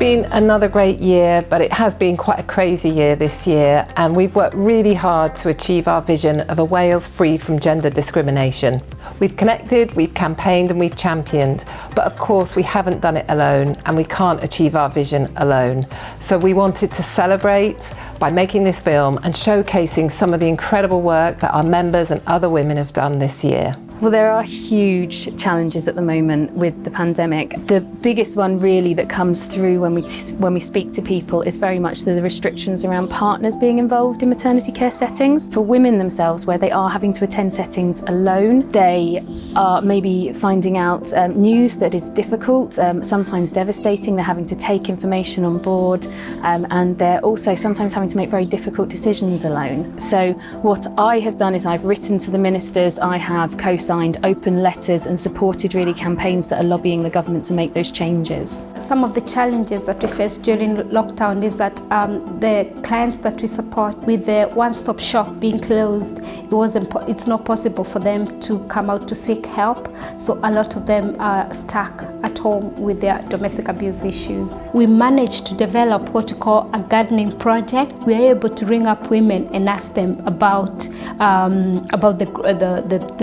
been another great year, but it has been quite a crazy year this year, and we've worked really hard to achieve our vision of a Wales free from gender discrimination. We've connected, we've campaigned and we've championed, but of course we haven't done it alone and we can't achieve our vision alone. So we wanted to celebrate by making this film and showcasing some of the incredible work that our members and other women have done this year. Well, there are huge challenges at the moment with the pandemic. The biggest one really that comes through when we speak to people is very much the restrictions around partners being involved in maternity care settings. For women themselves, where they are having to attend settings alone, they are maybe finding out news that is difficult, sometimes devastating. They're having to take information on board, and they're also sometimes having to make very difficult decisions alone. So what I have done is I've written to the ministers, I have co-signed open letters and supported really campaigns that are lobbying the government to make those changes. Some of the challenges that we faced during lockdown is that the clients that we support, with the one-stop shop being closed, it's not possible for them to come out to seek help. So a lot of them are stuck at home with their domestic abuse issues. We managed to develop what we call a gardening project. We are able to ring up women and ask them about the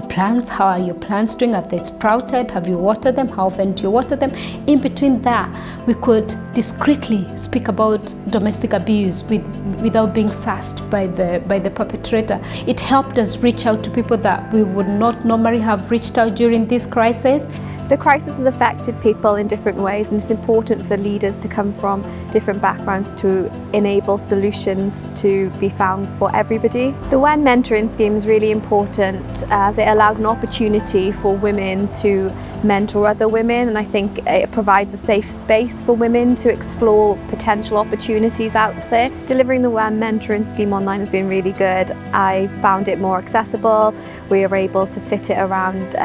plants. How are your plants doing? Have they sprouted? Have you watered them? How often do you water them? In between that, we could discreetly speak about domestic abuse without being sassed by the perpetrator. It helped us reach out to people that we would not normally have reached out during this crisis. The crisis has affected people in different ways, and it's important for leaders to come from different backgrounds to enable solutions to be found for everybody. The WEN mentoring scheme is really important as it allows an opportunity for women to mentor other women, and I think it provides a safe space for women to explore potential opportunities out there. Delivering the WEN mentoring scheme online has been really good. I found it more accessible. We are able to fit it around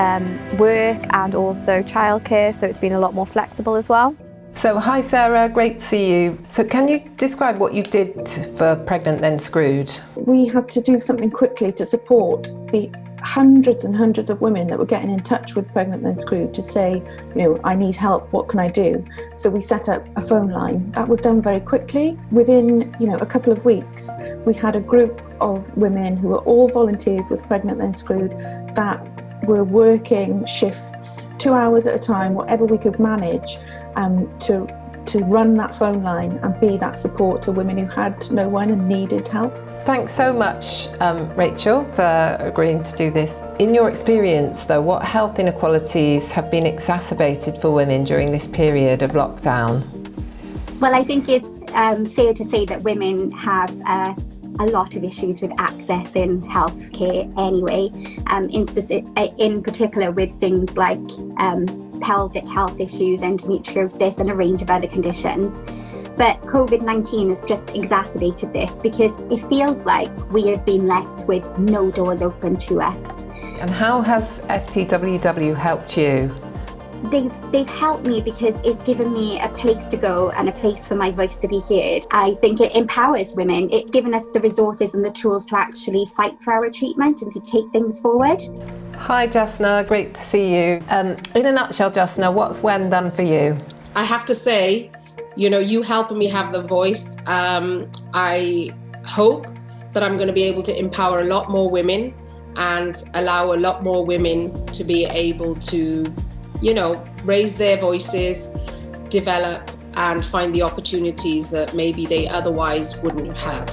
work and also childcare, so it's been a lot more flexible as well. So hi Sarah, great to see you. So can you describe what you did for Pregnant Then Screwed? We had to do something quickly to support the hundreds and hundreds of women that were getting in touch with Pregnant Then Screwed to say, I need help, what can I do? So we set up a phone line. That was done very quickly. Within, a couple of weeks, we had a group of women who were all volunteers with Pregnant Then Screwed that were working shifts, 2 hours at a time, whatever we could manage, to run that phone line and be that support to women who had no one and needed help. Thanks so much, Rachel, for agreeing to do this. In your experience, though, what health inequalities have been exacerbated for women during this period of lockdown? Well, I think it's fair to say that women have a lot of issues with accessing healthcare anyway, in particular with things like pelvic health issues, endometriosis and a range of other conditions. But COVID-19 has just exacerbated this because it feels like we have been left with no doors open to us. And how has FTWW helped you? They've helped me because it's given me a place to go and a place for my voice to be heard. I think it empowers women. It's given us the resources and the tools to actually fight for our treatment and to take things forward. Hi Jasna, great to see you. In a nutshell, Jasna, what's WEN done for you? I have to say, you helping me have the voice. I hope that I'm going to be able to empower a lot more women and allow a lot more women to be able to raise their voices, develop and find the opportunities that maybe they otherwise wouldn't have had.